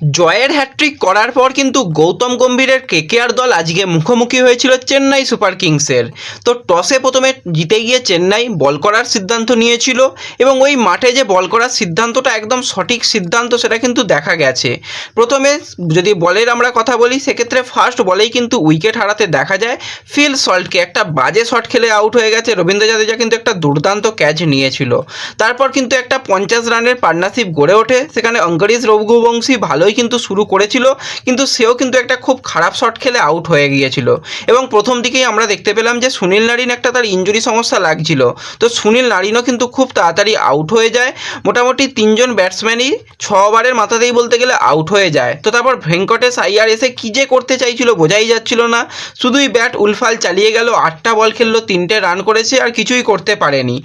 জয়ের হ্যাট্রিক করার পর কিন্তু গৌতম গম্ভীরের কেকেআর দল আজকে মুখোমুখি হয়েছিল চেন্নাই সুপার কিংসের। তো টসে প্রথমে জিতে গিয়ে চেন্নাই বল করার সিদ্ধান্ত নিয়েছিল এবং ওই মাঠে যে বল করার সিদ্ধান্তটা একদম সঠিক সিদ্ধান্ত সেটা কিন্তু দেখা গেছে। প্রথমে যদি বলের আমরা কথা বলি সেক্ষেত্রে ফার্স্ট বলেই কিন্তু উইকেট হারাতে দেখা যায় ফিল সল্টকে। একটা বাজে শট খেলে আউট হয়ে গেছে। রবীন্দ্র জাদেজা কিন্তু একটা দুর্দান্ত ক্যাচ নিয়েছিল। তারপর কিন্তু একটা 50 রানের পার্টনারশিপ গড়ে ওঠে। সেখানে অঙ্করিশ রঘুবংশী ভালোই কিন্তু শুরু করেছিল, কিন্তু সেও কিন্তু একটা খুব খারাপ শট খেলে আউট হয়ে গিয়েছিল। এবং প্রথম দিকেই আমরা দেখতে পেলাম যে সুনীল নারিন একটা তার ইঞ্জুরি সমস্যা লাগছিল। তো সুনীল নারিনও কিন্তু খুব তাড়াতাড়ি আউট হয়ে যায়। মোটামুটি 3জন ব্যাটসম্যানই 6 ওভারের মাথাতেই বলতে গেলে আউট হয়ে যায়। তো তারপর ভেঙ্কটেশ আইয়ার এসে কী যে করতে চাইছিল বোঝাই যাচ্ছিল না। শুধুই ব্যাট উলফাল চালিয়ে গেল। 8টা বল খেললো, 3টে রান করেছে, আর কিছুই করতে পারেনি।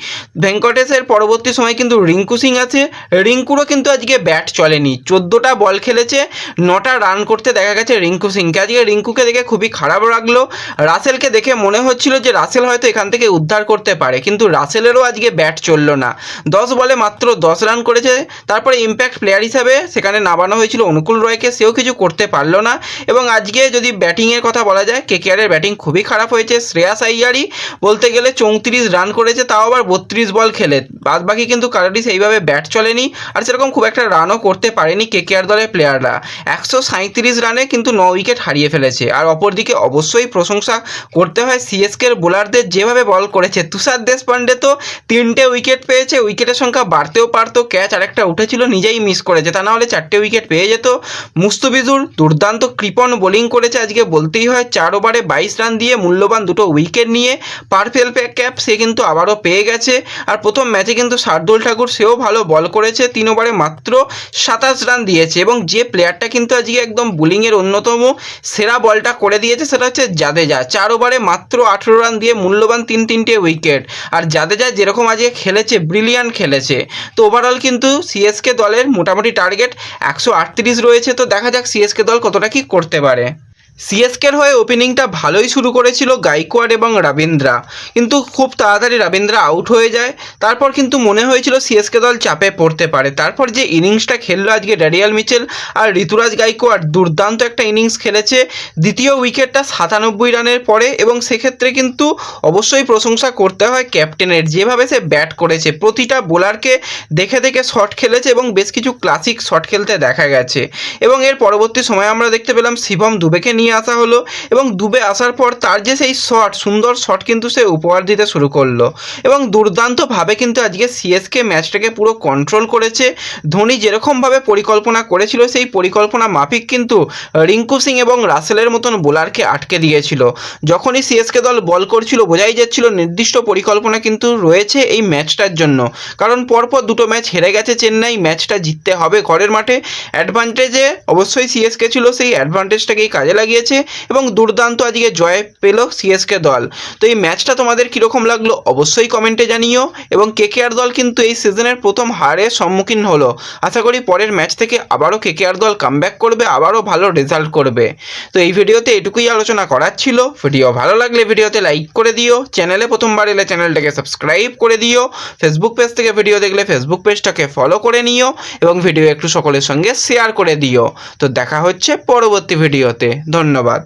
ভেঙ্কটেশের পরবর্তী সময় কিন্তু রিঙ্কু সিং আছে। রিঙ্কুরও কিন্তু আজকে ব্যাট চলেনি। 14টা বল খেলেছে, 9টা রান করতে দেখা গেছে রিঙ্কু সিংকে। আজকে রিঙ্কুকে দেখে খুবই খারাপ লাগলো। রাসেলকে দেখে মনে হচ্ছিল যে রাসেল হয়তো এখান থেকে উদ্ধার করতে পারে, কিন্তু রাসেলেরও আজকে ব্যাট চললো না। 10 বলে মাত্র 10 রান করেছে। তারপরে ইম্প্যাক্ট প্লেয়ার হিসাবে সেখানে নামানো হয়েছিল অনুকূল রয়কে, সেও কিছু করতে পারলো না। এবং আজকে যদি ব্যাটিংয়ের কথা বলা যায়, কেকেআরের ব্যাটিং খুবই খারাপ হয়েছে। শ্রেয়াস আইয়ারই বলতে গেলে 34 রান করেছে, তাও আবার 32 বল খেলে। বাদ বাকি কিন্তু কারোরই সেইভাবে ব্যাট চলেনি, আর সেরকম খুব একটা রানও করতে পারেনি কেকেআর দলের প্লেয়াররা। 137 রানে কিন্তু 9 উইকেট হারিয়ে ফেলেছে। আর অপরদিকে অবশ্যই প্রশংসা করতে হয় সিএসকের বোলারদের, যেভাবে বল করেছে। তুষার দেশপান্ডে তো 3টে উইকেট পেয়েছে, উইকেটের সংখ্যা বাড়তেও পারতো। ক্যাচ আরেকটা উঠেছিল, নিজেই মিস করেছে, তা না হলে 4টে উইকেট পেয়ে যেত। মুস্তাফিজুর দুর্দান্ত কৃপণ বোলিং করেছে আজকে, বলতেই হয়। 4 ওভারে 22 রান দিয়ে মূল্যবান 2টো উইকেট নিয়ে পারফেল ক্যাপ সে কিন্তু আবারও পেয়ে গেছে। আর প্রথম ম্যাচে কিন্তু শার্দুল ঠাকুর, সেও ভালো বল করেছে। 3 ওভারে মাত্র 27 রান দিয়েছে। এবং যে প্লেয়ারটা কিন্তু আজকে একদম বোলিংয়ের অন্যতম সেরা বলটা করে দিয়েছে সেটা হচ্ছে জাদেজা। 4 ওভারে মাত্র 18 রান দিয়ে মূল্যবান 3টে উইকেট। আর জাদেজা যেরকম আজকে খেলেছে, ব্রিলিয়ান্ট খেলেছে। তো ওভারঅল কিন্তু সিএসকে দলের মোটামুটি টার্গেট 138 রয়েছে। তো দেখা যাক সিএসকে দল কতটা কি করতে পারে। সিএসকের হয়ে ওপেনিংটা ভালোই শুরু করেছিল গাইকোয়াড এবং রবীন্দ্রা, কিন্তু খুব তাড়াতাড়ি রবীন্দ্রা আউট হয়ে যায়। তারপর কিন্তু মনে হয়েছিল সিএসকে দল চাপে পড়তে পারে। তারপর যে ইনিংসটা খেললো আজকে ড্যানিয়েল মিচেল আর ঋতুরাজ গাইকোয়াড, দুর্দান্ত একটা ইনিংস খেলেছে। দ্বিতীয় উইকেটটা 97 রানের পরে, এবং সেক্ষেত্রে কিন্তু অবশ্যই প্রশংসা করতে হয় ক্যাপ্টেনের, যেভাবে সে ব্যাট করেছে। প্রতিটা বোলারকে দেখে দেখে শট খেলেছে এবং বেশ কিছু ক্লাসিক শট খেলতে দেখা গেছে। এবং এর পরবর্তী সময় আমরা দেখতে পেলাম শিবম দুবেকে নিয়ে আসা হলো, এবং দুবে আসার পর তার যে সেই শট, সুন্দর শট কিন্তু সে উপহার দিতে শুরু করলো। এবং দুর্দান্তভাবে কিন্তু আজকে সিএসকে ম্যাচটাকে পুরো কন্ট্রোল করেছে। ধোনি যেরকমভাবে পরিকল্পনা করেছিল সেই পরিকল্পনা মাফিক কিন্তু রিঙ্কু সিং এবং রাসেলের মতন বোলারকে আটকে দিয়েছিল। যখনই সিএসকে দল বল করছিল বোঝাই যাচ্ছিল নির্দিষ্ট পরিকল্পনা কিন্তু রয়েছে এই ম্যাচটার জন্য। কারণ পরপর 2টো ম্যাচ হেরে গেছে চেন্নাই, ম্যাচটা জিততে হবে ঘরের মাঠে। অ্যাডভান্টেজে অবশ্যই সিএসকে ছিল, সেই অ্যাডভান্টেজটাকেই কাজে লাগিয়েছে এবং দুর্দান্ত আজকে জয় পেল সিএসকে দল। তো এই ম্যাচটা তোমাদের কীরকম লাগলো অবশ্যই কমেন্টে জানিও। এবং কেকেআর দল কিন্তু এই সিজনের প্রথম হারের সম্মুখীন হলো। আশা করি পরের ম্যাচ থেকে আবারও কেকেআর দল কামব্যাক করবে, আবারও ভালো রেজাল্ট করবে। তো এই ভিডিওতে এটুকুই আলোচনা করার ছিল। ভিডিও ভালো লাগলে ভিডিওতে লাইক করে দিও, চ্যানেলে প্রথমবার এলে চ্যানেলটাকে সাবস্ক্রাইব করে দিও, ফেসবুক পেজ থেকে ভিডিও দেখলে ফেসবুক পেজটাকে ফলো করে নিও, এবং ভিডিও একটু সকলের সঙ্গে শেয়ার করে দিও। তো দেখা হচ্ছে পরবর্তী ভিডিওতে। ধন্যবাদ।